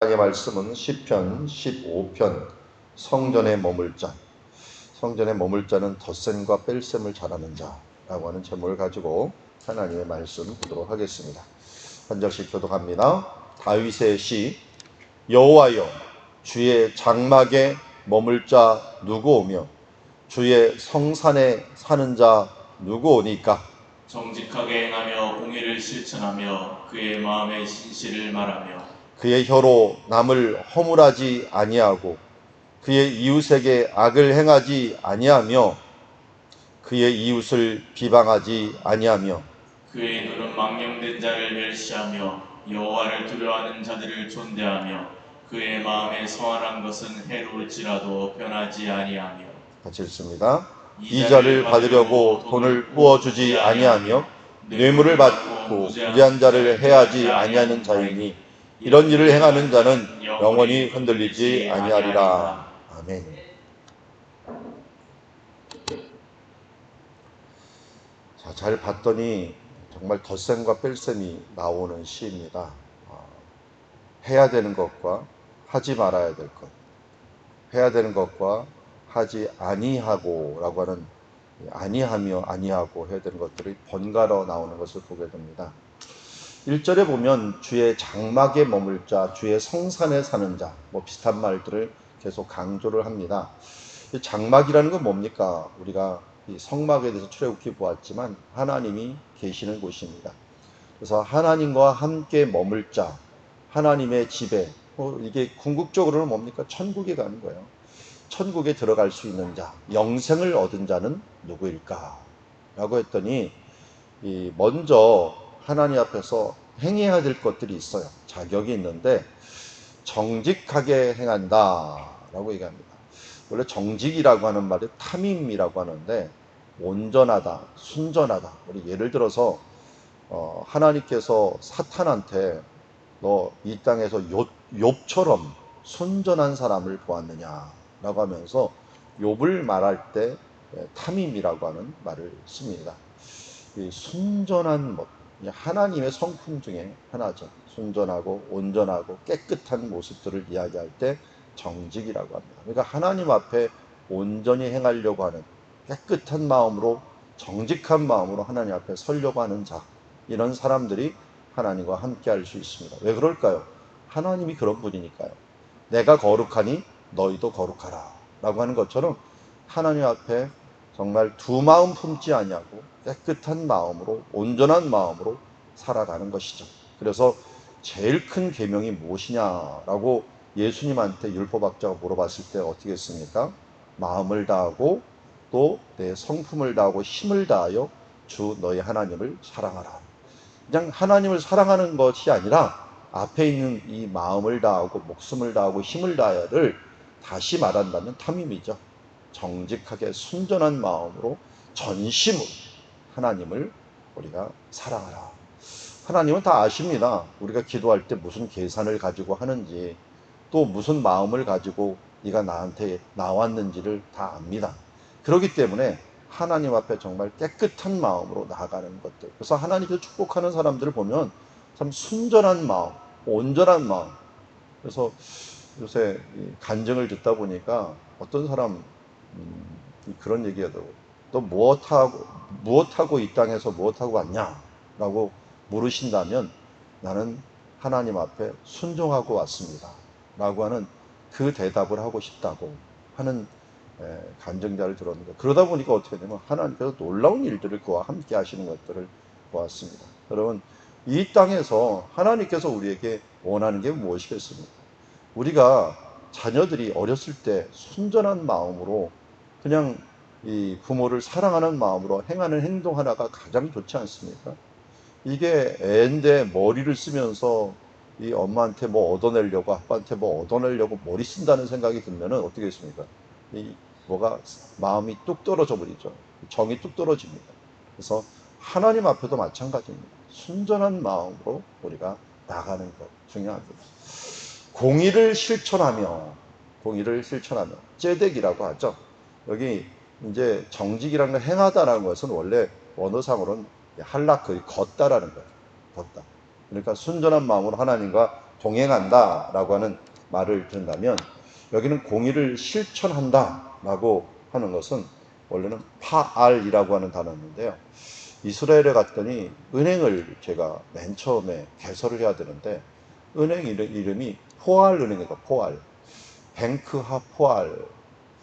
하나님의 말씀은 시편 15편 성전에 머물 자, 성전에 머물 자는 덧셈과 뺄셈을 잘하는 자라고 하는 제목을 가지고 하나님의 말씀 보도록 하겠습니다. 한 절씩 교독합니다. 다윗의 시. 여호와여, 주의 장막에 머물 자 누구 오며 주의 성산에 사는 자 누구 오니까? 정직하게 행하며 공의를 실천하며 그의 마음의 진실을 말하며 그의 혀로 남을 허물하지 아니하고 그의 이웃에게 악을 행하지 아니하며 그의 이웃을 비방하지 아니하며 그의 눈은 망령된 자를 멸시하며 여호와를 두려워하는 자들을 존대하며 그의 마음에 성안한 것은 해로울지라도 변하지 아니하며. 같이 읽습니다. 이자를 받으려고 돈을 부어주지 아니하며 뇌물을 받고 무죄한 자를 해하지 아니하는 자이니 이런 일을 행하는 자는 영원히 흔들리지 아니하리라. 아멘. 자, 잘 봤더니 정말 덧셈과 뺄셈이 나오는 시입니다. 해야 되는 것과 하지 말아야 될 것, 해야 되는 것과 하지 아니하고라고 하는 아니하며 아니하고 해야 되는 것들이 번갈아 나오는 것을 보게 됩니다. 1절에 보면 주의 장막에 머물 자, 주의 성산에 사는 자, 뭐 비슷한 말들을 계속 강조를 합니다. 이 장막이라는 건 뭡니까? 우리가 이 성막에 대해서 출애굽기 보았지만 하나님이 계시는 곳입니다. 그래서 하나님과 함께 머물 자, 하나님의 집에, 이게 궁극적으로는 뭡니까? 천국에 가는 거예요. 천국에 들어갈 수 있는 자, 영생을 얻은 자는 누구일까? 라고 했더니 먼저 하나님 앞에서 행해야 될 것들이 있어요. 자격이 있는데 정직하게 행한다 라고 얘기합니다. 원래 정직이라고 하는 말이 탐임이라고 하는데 온전하다, 순전하다. 우리 예를 들어서 하나님께서 사탄한테 너 이 땅에서 욥처럼 순전한 사람을 보았느냐라고 하면서 욥을 말할 때 탐임이라고 하는 말을 씁니다. 이 순전한 것, 하나님의 성품 중에 하나죠. 순전하고 온전하고 깨끗한 모습들을 이야기할 때 정직이라고 합니다. 그러니까 하나님 앞에 온전히 행하려고 하는 깨끗한 마음으로 정직한 마음으로 하나님 앞에 서려고 하는 자, 이런 사람들이 하나님과 함께 할 수 있습니다. 왜 그럴까요? 하나님이 그런 분이니까요. 내가 거룩하니 너희도 거룩하라 라고 하는 것처럼 하나님 앞에 정말 두 마음 품지 아니하고 깨끗한 마음으로 온전한 마음으로 살아가는 것이죠. 그래서 제일 큰 계명이 무엇이냐라고 예수님한테 율법학자가 물어봤을 때 어떻게 했습니까? 마음을 다하고 또 내 성품을 다하고 힘을 다하여 주 너희 하나님을 사랑하라. 그냥 하나님을 사랑하는 것이 아니라 앞에 있는 이 마음을 다하고 목숨을 다하고 힘을 다하여를 다시 말한다면 탐임이죠. 정직하게 순전한 마음으로 전심으로 하나님을 우리가 사랑하라. 하나님은 다 아십니다. 우리가 기도할 때 무슨 계산을 가지고 하는지, 또 무슨 마음을 가지고 네가 나한테 나왔는지를 다 압니다. 그렇기 때문에 하나님 앞에 정말 깨끗한 마음으로 나아가는 것들. 그래서 하나님께서 축복하는 사람들을 보면 참 순전한 마음, 온전한 마음. 그래서 요새 간증을 듣다 보니까 어떤 사람 그런 얘기하더라고요. 너 무엇하고 이 땅에서 무엇하고 왔냐라고 물으신다면 나는 하나님 앞에 순종하고 왔습니다 라고 하는 그 대답을 하고 싶다고 하는 간증자를 들었는데, 그러다 보니까 어떻게 되냐면 하나님께서 놀라운 일들을 그와 함께 하시는 것들을 보았습니다. 여러분, 이 땅에서 하나님께서 우리에게 원하는 게 무엇이겠습니까? 우리가 자녀들이 어렸을 때 순전한 마음으로 그냥 이 부모를 사랑하는 마음으로 행하는 행동 하나가 가장 좋지 않습니까? 이게 애인데 머리를 쓰면서 이 엄마한테 뭐 얻어내려고 아빠한테 뭐 얻어내려고 머리 쓴다는 생각이 들면은 어떻게 했습니까? 이 뭐가 마음이 뚝 떨어져 버리죠. 정이 뚝 떨어집니다. 그래서 하나님 앞에도 마찬가지입니다. 순전한 마음으로 우리가 나가는 것 중요합니다. 공의를 실천하며 째덱이라고 하죠. 여기 이제 정직이라는 걸 행하다라는 것은 원래 원어상으로는 할락, 걷다라는 거예요. 걷다. 그러니까 순전한 마음으로 하나님과 동행한다라고 하는 말을 듣는다면 여기는 공의를 실천한다라고 하는 것은 원래는 파알이라고 하는 단어인데요. 이스라엘에 갔더니 은행을 제가 맨 처음에 개설을 해야 되는데 은행 이름이 포알 은행이니까 포알. 뱅크하 포알.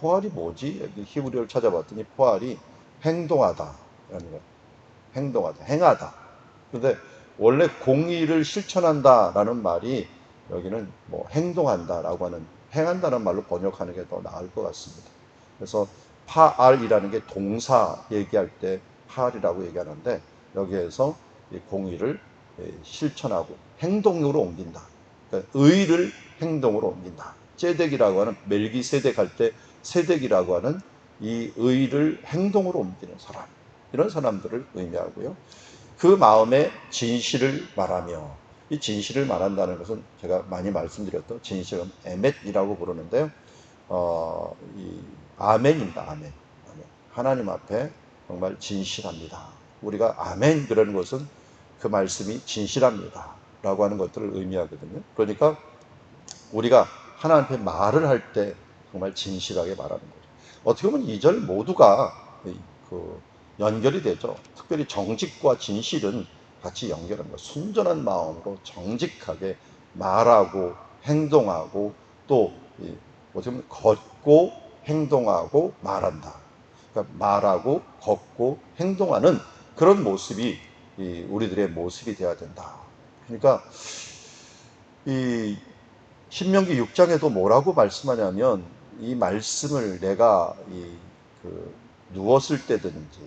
포알이 뭐지? 여기 히브리어를 찾아봤더니 포알이 행동하다. 행동하다. 행하다. 근데 원래 공의를 실천한다라는 말이 여기는 뭐 행동한다라고 하는 행한다는 말로 번역하는 게 더 나을 것 같습니다. 그래서 파알이라는 게 동사 얘기할 때 파알이라고 얘기하는데 여기에서 이 공의를 실천하고 행동으로 옮긴다. 그러니까 의를 행동으로 옮긴다. ጼ덱이라고 하는 멜기세덱 할 때 세덱이라고 하는 이 의를 행동으로 옮기는 사람, 이런 사람들을 의미하고요. 그 마음의 진실을 말하며, 이 진실을 말한다는 것은 제가 많이 말씀드렸던 진실은 에멧이라고 부르는데요. 이 아멘입니다. 아멘. 아멘. 하나님 앞에 정말 진실합니다. 우리가 아멘 그러는 것은 그 말씀이 진실합니다 라고 하는 것들을 의미하거든요. 그러니까 우리가 하나님 앞에 말을 할 때 정말 진실하게 말하는 거죠. 어떻게 보면 이 절 모두가 연결이 되죠. 특별히 정직과 진실은 같이 연결합니다. 순전한 마음으로 정직하게 말하고 행동하고 또 어떻게 보면 걷고 행동하고 말한다. 그러니까 말하고 걷고 행동하는 그런 모습이 우리들의 모습이 되어야 된다. 그러니까 이 신명기 6장에도 뭐라고 말씀하냐면 이 말씀을 내가 누웠을 때든지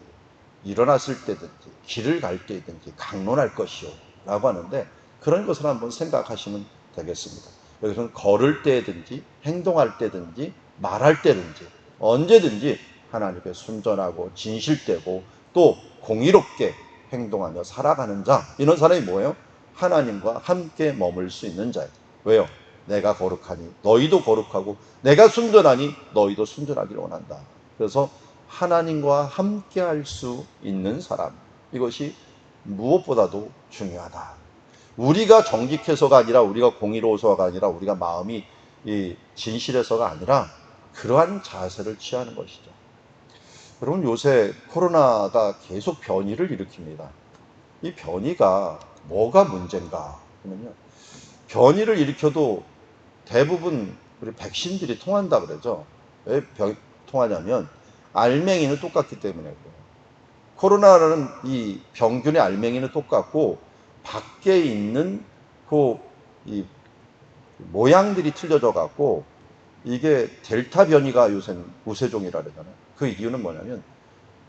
일어났을 때든지 길을 갈 때든지 강론할 것이요 라고 하는데 그런 것을 한번 생각하시면 되겠습니다. 여기서는 걸을 때든지 행동할 때든지 말할 때든지 언제든지 하나님께 순전하고 진실되고 또 공의롭게 행동하며 살아가는 자, 이런 사람이 뭐예요? 하나님과 함께 머물 수 있는 자예요. 왜요? 내가 거룩하니 너희도 거룩하고 내가 순전하니 너희도 순전하기를 원한다. 그래서 하나님과 함께 할 수 있는 사람, 이것이 무엇보다도 중요하다. 우리가 정직해서가 아니라 우리가 공의로워서가 아니라 우리가 마음이 진실해서가 아니라 그러한 자세를 취하는 것이죠. 여러분, 요새 코로나가 계속 변이를 일으킵니다. 이 변이가 뭐가 문제인가 하면요, 변이를 일으켜도 대부분 우리 백신들이 통한다 그러죠. 왜 통하냐면 알맹이는 똑같기 때문에 그래요. 코로나라는 이 병균의 알맹이는 똑같고 밖에 있는 이 모양들이 틀려져 갖고 이게 델타 변이가 요새는 우세종이라 그러잖아요. 그 이유는 뭐냐면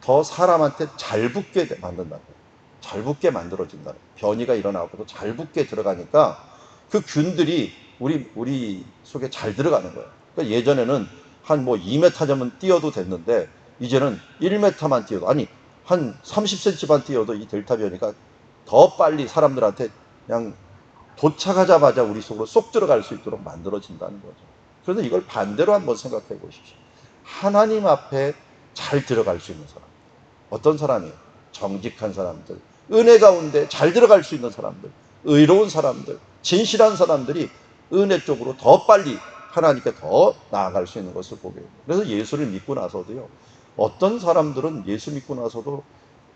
더 사람한테 잘 붙게 만든다고. 잘 붙게 만들어진다. 변이가 일어나고도 잘 붙게 들어가니까 그 균들이 우리 속에 잘 들어가는 거예요. 그러니까 예전에는 한 2m쯤은 뛰어도 됐는데 이제는 1m만 뛰어도, 아니 한 30cm만 뛰어도 이 델타 변이가 더 빨리 사람들한테 그냥 도착하자마자 우리 속으로 쏙 들어갈 수 있도록 만들어진다는 거죠. 그래서 이걸 반대로 한번 생각해 보십시오. 하나님 앞에 잘 들어갈 수 있는 사람. 어떤 사람이에요? 정직한 사람들, 은혜 가운데 잘 들어갈 수 있는 사람들, 의로운 사람들, 진실한 사람들이 은혜 쪽으로 더 빨리 하나님께 더 나아갈 수 있는 것을 보게 됩니다. 그래서 예수를 믿고 나서도요, 어떤 사람들은 예수 믿고 나서도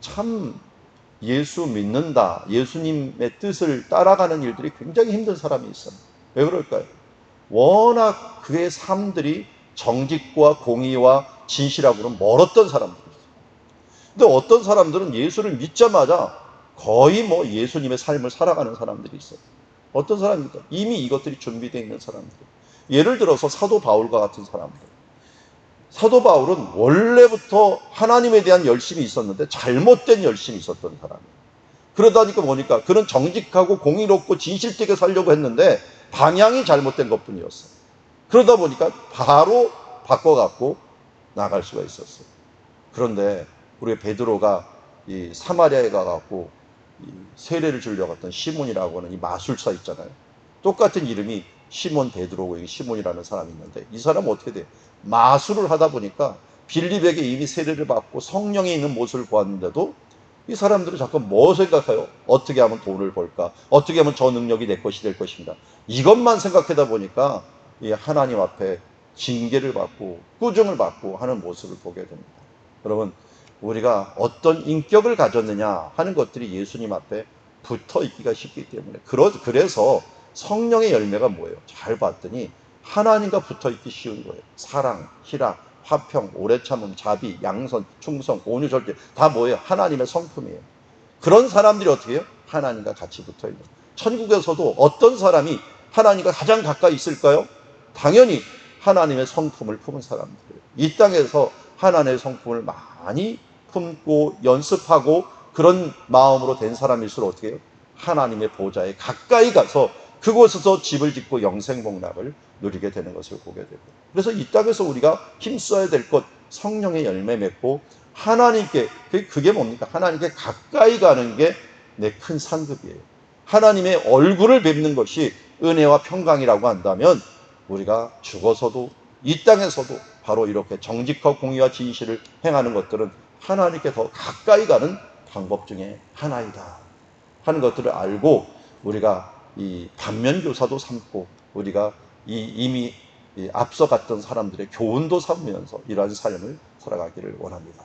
참 예수 믿는다, 예수님의 뜻을 따라가는 일들이 굉장히 힘든 사람이 있어요. 왜 그럴까요? 워낙 그의 삶들이 정직과 공의와 진실하고는 멀었던 사람들이 있어요. 근데 어떤 사람들은 예수를 믿자마자 거의 예수님의 삶을 살아가는 사람들이 있어요. 어떤 사람입니까? 이미 이것들이 준비되어 있는 사람들. 예를 들어서 사도 바울과 같은 사람들. 사도 바울은 원래부터 하나님에 대한 열심이 있었는데 잘못된 열심이 있었던 사람이에요. 그러다니까 보니까 그는 정직하고 공의롭고 진실되게 살려고 했는데 방향이 잘못된 것뿐이었어요. 그러다 보니까 바로 바꿔갖고 나갈 수가 있었어요. 그런데 우리 베드로가 이 사마리아에 가갖고 세례를 주려고 했던 시몬이라고 하는 이 마술사 있잖아요. 똑같은 이름이 시몬 베드로고 시몬이라는 사람이 있는데 이 사람은 어떻게 돼요? 마술을 하다 보니까 빌립에게 이미 세례를 받고 성령이 있는 모습을 보았는데도 이 사람들은 자꾸 뭐 생각해요? 어떻게 하면 돈을 벌까? 어떻게 하면 저 능력이 내 것이 될 것인가? 이것만 생각하다 보니까 이 하나님 앞에 징계를 받고 꾸중을 받고 하는 모습을 보게 됩니다. 여러분, 우리가 어떤 인격을 가졌느냐 하는 것들이 예수님 앞에 붙어 있기가 쉽기 때문에, 그래서 성령의 열매가 뭐예요? 잘 봤더니 하나님과 붙어 있기 쉬운 거예요. 사랑, 희락, 화평, 오래 참음, 자비, 양선, 충성, 온유, 절제, 다 뭐예요? 하나님의 성품이에요. 그런 사람들이 어떻게 해요? 하나님과 같이 붙어 있는. 천국에서도 어떤 사람이 하나님과 가장 가까이 있을까요? 당연히 하나님의 성품을 품은 사람들이에요. 이 땅에서 하나님의 성품을 많이 품고 연습하고 그런 마음으로 된 사람일수록 어떻게 해요? 하나님의 보좌에 가까이 가서 그곳에서 집을 짓고 영생복락을 누리게 되는 것을 보게 되고, 그래서 이 땅에서 우리가 힘써야 될 것, 성령의 열매 맺고 하나님께, 그게 뭡니까? 하나님께 가까이 가는 게 내 큰 상급이에요. 하나님의 얼굴을 뵙는 것이 은혜와 평강이라고 한다면, 우리가 죽어서도 이 땅에서도 바로 이렇게 정직하고 공의와 진실을 행하는 것들은 하나님께 더 가까이 가는 방법 중에 하나이다 하는 것들을 알고, 우리가 이 반면교사도 삼고, 우리가 이미 앞서갔던 사람들의 교훈도 삼으면서 이러한 삶을 살아가기를 원합니다.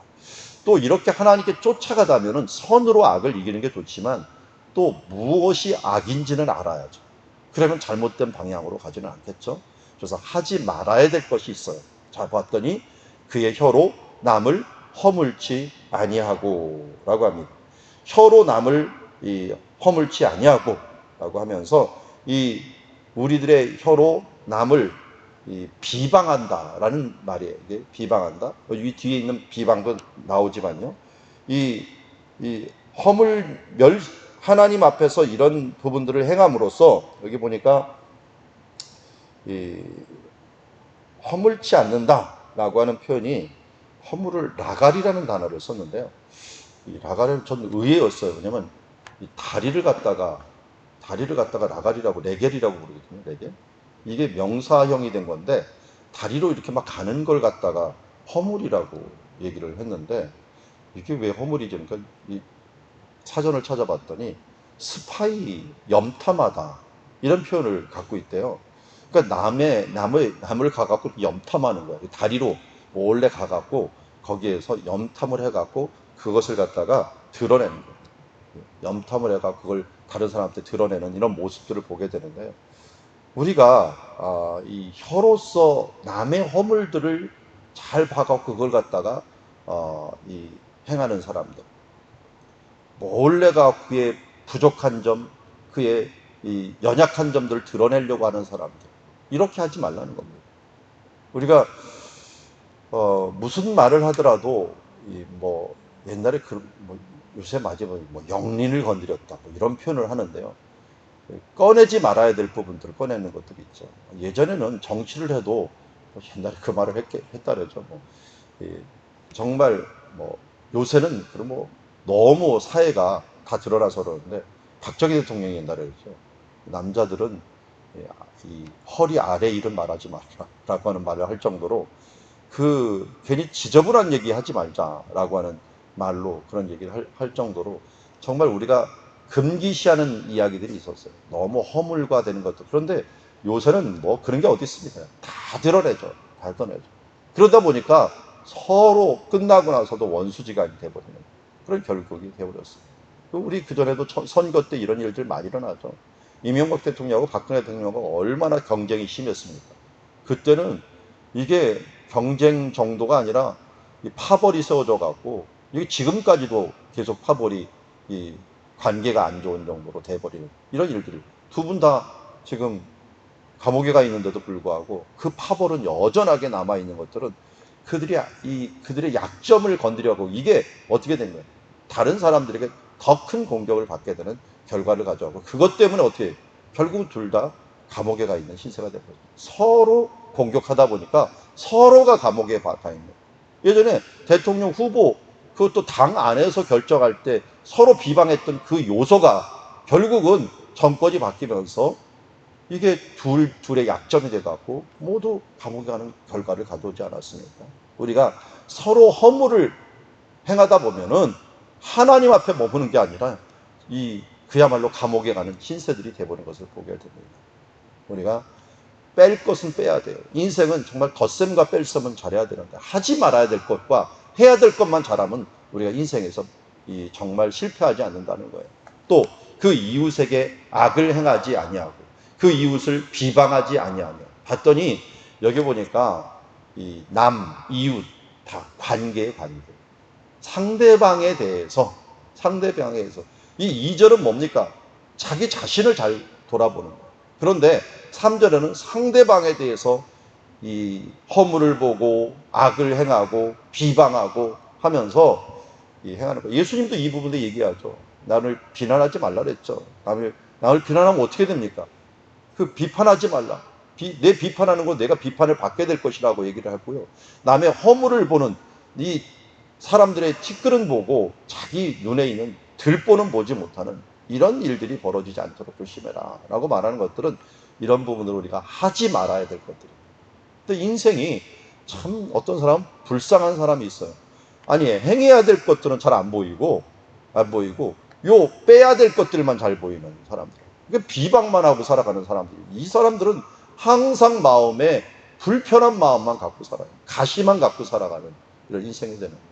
또 이렇게 하나님께 쫓아가다면 선으로 악을 이기는 게 좋지만, 또 무엇이 악인지는 알아야죠. 그러면 잘못된 방향으로 가지는 않겠죠. 그래서 하지 말아야 될 것이 있어요. 잘 봤더니 그의 혀로 남을 허물지 아니하고 라고 합니다. 혀로 남을 허물지 아니하고 라고 하면서, 이 우리들의 혀로 남을 비방한다라는 말이에요. 이게 비방한다. 이 뒤에 있는 비방도 나오지만요. 이, 이 하나님 앞에서 이런 부분들을 행함으로써, 여기 보니까 이 허물지 않는다라고 하는 표현이, 허물을 라갈이라는 단어를 썼는데요. 이 라갈은 전 의외였어요. 왜냐면 이 다리를 갖다가 라갈이라고, 레겔이라고 부르거든요. 레겔. 이게 명사형이 된 건데, 다리로 이렇게 막 가는 걸 갖다가 허물이라고 얘기를 했는데, 이게 왜 허물이지? 그러니까 이 사전을 찾아봤더니 스파이, 염탐하다 이런 표현을 갖고 있대요. 그러니까 남을 가갖고 염탐하는 거예요. 다리로 몰래 가갖고 거기에서 염탐을 해갖고 그것을 갖다가 드러내는 거예요. 염탐을 해갖고 그걸 다른 사람한테 드러내는 이런 모습들을 보게 되는데요. 우리가 이 혀로서 남의 허물들을 잘 봐갖고 그걸 갖다가 행하는 사람들, 몰래가 그의 부족한 점, 그의 이 연약한 점들을 드러내려고 하는 사람들, 이렇게 하지 말라는 겁니다. 우리가 무슨 말을 하더라도 뭐 옛날에 뭐 요새 맞으면 뭐 영린을 건드렸다 뭐 이런 표현을 하는데요. 꺼내지 말아야 될 부분들을 꺼내는 것들이 있죠. 예전에는 정치를 해도 옛날에 그 말을 했다래죠. 뭐 정말 뭐 요새는 그럼 뭐 너무 사회가 다 드러나서 그러는데, 박정희 대통령이 옛날에 그랬죠. 남자들은 이 허리 아래 일은 말하지 마라라고 하는 말을 할 정도로, 괜히 지저분한 얘기 하지 말자라고 하는 말로 그런 얘기를 할 정도로 정말 우리가 금기시하는 이야기들이 있었어요. 너무 허물과되는 것도. 그런데 요새는 뭐 그런 게 어디 있습니까? 다 드러내죠. 다 드러내죠. 그러다 보니까 서로 끝나고 나서도 원수지간이 돼버리는 그런 결국이 돼버렸어요. 우리 그전에도 선거 때 이런 일들 많이 일어나죠. 이명박 대통령하고 박근혜 대통령하고 얼마나 경쟁이 심했습니까? 그때는 이게 경쟁 정도가 아니라 파벌이 세워져 갖고, 이게 지금까지도 계속 파벌이 관계가 안 좋은 정도로 돼버리는 이런 일들이, 두 분 다 지금 감옥에 가 있는데도 불구하고 그 파벌은 여전하게 남아 있는 것들은 그들의 약점을 건드려고, 이게 어떻게 된 거예요? 다른 사람들에게 더 큰 공격을 받게 되는 결과를 가져오고, 그것 때문에 어떻게 해요? 결국 둘 다 감옥에 가 있는 신세가 되버려요. 서로 공격하다 보니까 서로가 감옥에 가 있는 거예요. 예전에 대통령 후보, 그것도 당 안에서 결정할 때 서로 비방했던 그 요소가 결국은 정권이 바뀌면서 이게 둘의 약점이 돼갖고 모두 감옥에 가는 결과를 가져오지 않았습니까? 우리가 서로 허물을 행하다 보면은 하나님 앞에 머무는 게 아니라 그야말로 감옥에 가는 신세들이 되어버린 것을 보게 됩니다. 우리가 뺄 것은 빼야 돼요. 인생은 정말 덧셈과 뺄셈은 잘해야 되는데, 하지 말아야 될 것과 해야 될 것만 잘하면 우리가 인생에서 정말 실패하지 않는다는 거예요. 또 그 이웃에게 악을 행하지 아니하고 그 이웃을 비방하지 아니하며. 봤더니 여기 보니까 이웃 다 관계의 관계. 상대방에 대해서 이 2절은 뭡니까? 자기 자신을 잘 돌아보는 거예요. 그런데 3절에는 상대방에 대해서 이 허물을 보고 악을 행하고 비방하고 하면서 행하는 거예요. 예수님도 이 부분도 얘기하죠. 나를 비난하지 말라 그랬죠. 남을 비난하면 어떻게 됩니까? 그 비판하지 말라. 내 비판하는 건 내가 비판을 받게 될 것이라고 얘기를 하고요. 남의 허물을 보는 이 사람들의 티끌은 보고 자기 눈에 있는 들보는 보지 못하는 이런 일들이 벌어지지 않도록 조심해라 라고 말하는 것들은 이런 부분으로 우리가 하지 말아야 될 것들이에요. 근데 인생이 참 어떤 사람은 불쌍한 사람이 있어요. 아니, 행해야 될 것들은 잘 안 보이고 빼야 될 것들만 잘 보이는 사람들. 그러니까 비방만 하고 살아가는 사람들. 이 사람들은 항상 마음에 불편한 마음만 갖고 살아요. 가시만 갖고 살아가는 이런 인생이 되는 거예요.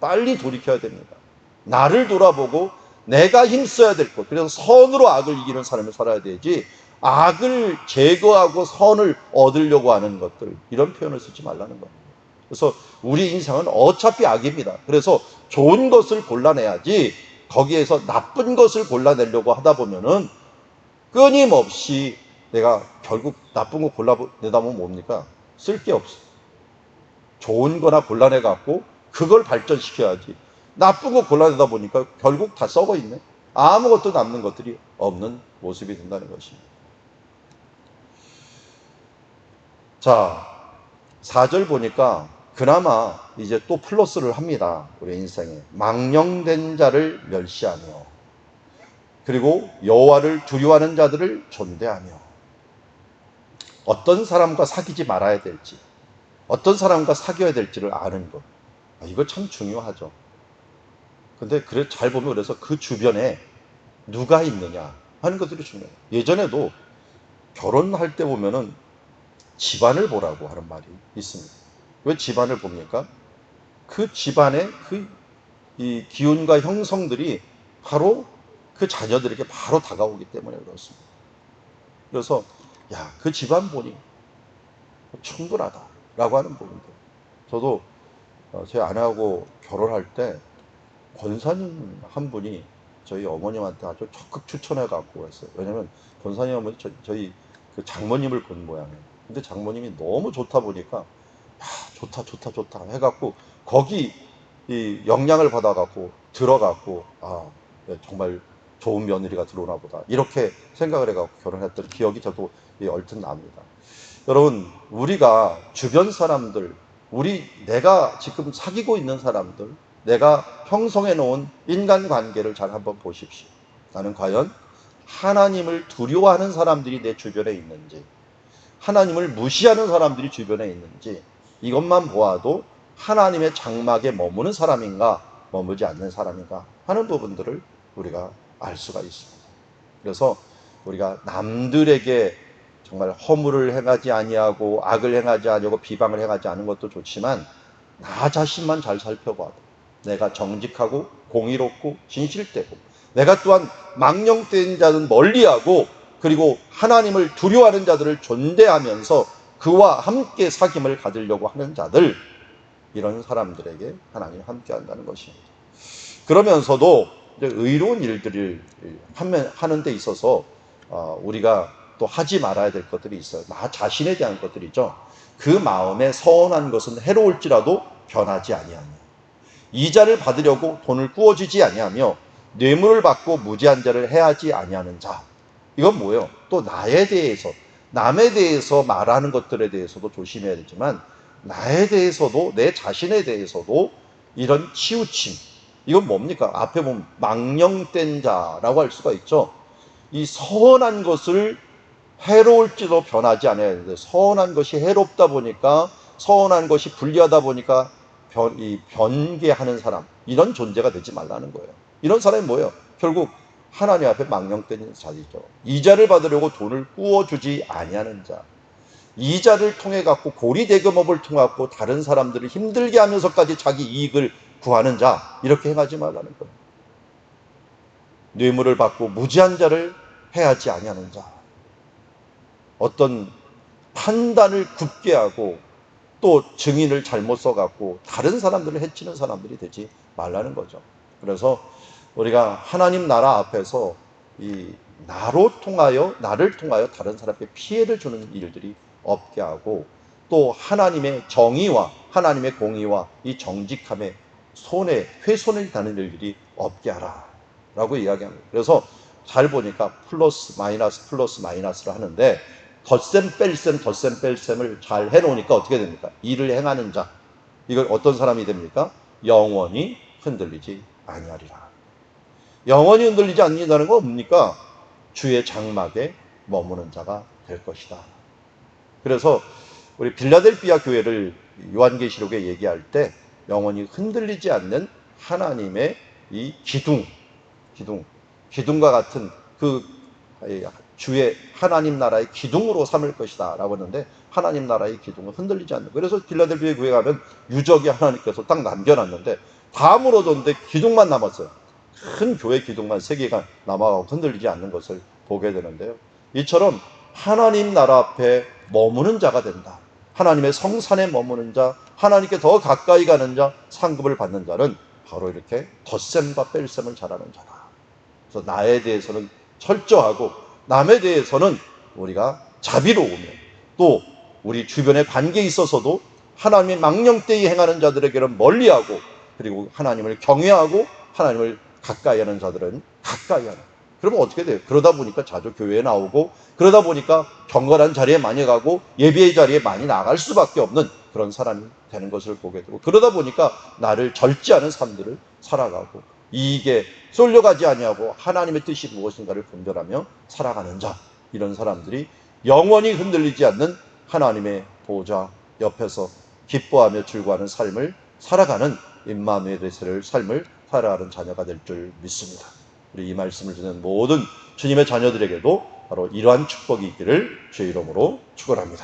빨리 돌이켜야 됩니다. 나를 돌아보고 내가 힘써야 될 것. 그래서 선으로 악을 이기는 삶을 살아야 되지, 악을 제거하고 선을 얻으려고 하는 것들, 이런 표현을 쓰지 말라는 거예요. 그래서 우리 인생은 어차피 악입니다. 그래서 좋은 것을 골라내야지, 거기에서 나쁜 것을 골라내려고 하다 보면은 끊임없이 내가 결국 나쁜 거 골라내다 보면 뭡니까? 쓸 게 없어. 좋은 거나 골라내갖고 그걸 발전시켜야지. 나쁜 거 골라내다 보니까 결국 다 썩어 있네. 아무것도 남는 것들이 없는 모습이 된다는 것입니다. 자, 4절 보니까 그나마 이제 또 플러스를 합니다. 우리 인생에. 망령된 자를 멸시하며, 그리고 여호와를 두려워하는 자들을 존대하며. 어떤 사람과 사귀지 말아야 될지, 어떤 사람과 사귀어야 될지를 아는 것. 이거 참 중요하죠. 근데 잘 보면 그래서 그 주변에 누가 있느냐 하는 것들이 중요해요. 예전에도 결혼할 때 보면은 집안을 보라고 하는 말이 있습니다. 왜 집안을 봅니까? 그 집안의 이 기운과 형성들이 바로 그 자녀들에게 바로 다가오기 때문에 그렇습니다. 그래서 그 집안 보니 충분하다라고 하는 부분들. 저도 제 아내하고 결혼할 때 권사님 한 분이 저희 어머님한테 아주 적극 추천해 갖고 그랬어요. 왜냐면 권사님 어머니 저희 그 장모님을 본 모양이에요. 근데 장모님이 너무 좋다 보니까 좋다 해갖고 거기 이 영향을 받아갖고 들어갖고 정말 좋은 며느리가 들어오나 보다 이렇게 생각을 해갖고 결혼했던 기억이 저도 얼핏 납니다. 여러분, 우리가 주변 사람들, 내가 지금 사귀고 있는 사람들, 내가 형성해 놓은 인간관계를 잘 한번 보십시오. 나는 과연 하나님을 두려워하는 사람들이 내 주변에 있는지, 하나님을 무시하는 사람들이 주변에 있는지, 이것만 보아도 하나님의 장막에 머무는 사람인가 머무지 않는 사람인가 하는 부분들을 우리가 알 수가 있습니다. 그래서 우리가 남들에게 정말 허물을 행하지 아니하고 악을 행하지 아니하고 비방을 행하지 않은 것도 좋지만, 나 자신만 잘 살펴봐도 내가 정직하고 공의롭고 진실되고, 내가 또한 망령된 자는 멀리하고, 그리고 하나님을 두려워하는 자들을 존대하면서 그와 함께 사귐을 가지려고 하는 자들, 이런 사람들에게 하나님이 함께 한다는 것입니다. 그러면서도 의로운 일들을 하는 데 있어서 우리가 또 하지 말아야 될 것들이 있어요. 나 자신에 대한 것들이죠. 그 마음에 서운한 것은 해로울지라도 변하지 아니하며, 이자를 받으려고 돈을 꾸어주지 아니하며, 뇌물을 받고 무지한 자를 해하지 아니하는 자. 이건 뭐예요? 또 나에 대해서, 남에 대해서 말하는 것들에 대해서도 조심해야 되지만, 나에 대해서도, 내 자신에 대해서도 이런 치우침. 이건 뭡니까? 앞에 보면 망령된 자라고 할 수가 있죠. 이 선한 것을 해로울지도 변하지 않아야 되는데, 선한 것이 해롭다 보니까, 선한 것이 불리하다 보니까 변개하는 사람, 이런 존재가 되지 말라는 거예요. 이런 사람이 뭐예요? 결국 하나님 앞에 망령된 자이죠. 이자를 받으려고 돈을 꾸어주지 아니하는 자, 이자를 통해 갖고 고리대금업을 통해 갖고 다른 사람들을 힘들게 하면서까지 자기 이익을 구하는 자, 이렇게 행하지 말라는 거예요. 뇌물을 받고 무지한 자를 해하지 아니하는 자, 어떤 판단을 굽게 하고 또 증인을 잘못 써갖고 다른 사람들을 해치는 사람들이 되지 말라는 거죠. 그래서 우리가 하나님 나라 앞에서 이 나를 통하여 다른 사람에게 피해를 주는 일들이 없게 하고, 또 하나님의 정의와 하나님의 공의와 이 정직함에 훼손을 다는 일들이 없게 하라 라고 이야기합니다. 그래서 잘 보니까 플러스 마이너스를 하는데, 덧셈 뺄셈을 잘 해놓으니까 어떻게 됩니까? 이를 행하는 자, 이걸 어떤 사람이 됩니까? 영원히 흔들리지 아니하리라. 영원히 흔들리지 않는다는 건 뭡니까? 주의 장막에 머무는 자가 될 것이다. 그래서 우리 빌라델피아 교회를 요한계시록에 얘기할 때 영원히 흔들리지 않는 하나님의 이 기둥과 같은 그 주의 하나님 나라의 기둥으로 삼을 것이다 라고 했는데, 하나님 나라의 기둥은 흔들리지 않는 거예요. 그래서 빌라델피아 교회 가면 유적이 하나님께서 딱 남겨놨는데 다 무너졌는데 기둥만 남았어요. 큰 교회 기둥만 3개가 남아가고 흔들리지 않는 것을 보게 되는데요. 이처럼 하나님 나라 앞에 머무는 자가 된다. 하나님의 성산에 머무는 자, 하나님께 더 가까이 가는 자, 상급을 받는 자는 바로 이렇게 덧셈과 뺄셈을 잘하는 자다. 그래서 나에 대해서는 철저하고 남에 대해서는 우리가 자비로우며, 또 우리 주변의 관계에 있어서도 하나님의 망령되이 행하는 자들에게는 멀리하고, 그리고 하나님을 경외하고 하나님을 가까이 하는 자들은 가까이 하는. 그러면 어떻게 돼요? 그러다 보니까 자주 교회에 나오고, 그러다 보니까 경건한 자리에 많이 가고 예배의 자리에 많이 나갈 수밖에 없는 그런 사람이 되는 것을 보게 되고, 그러다 보니까 나를 절제하는 삶들을 살아가고, 이익에 쏠려가지 아니하고 하나님의 뜻이 무엇인가를 분별하며 살아가는 자, 이런 사람들이 영원히 흔들리지 않는 하나님의 보좌 옆에서 기뻐하며 즐거워하는 삶을 살아가는 임마누엘의 삶을 살아가는 자녀가 될 줄 믿습니다. 우리 이 말씀을 듣는 모든 주님의 자녀들에게도 바로 이러한 축복이 있기를 주의 이름으로 축원합니다.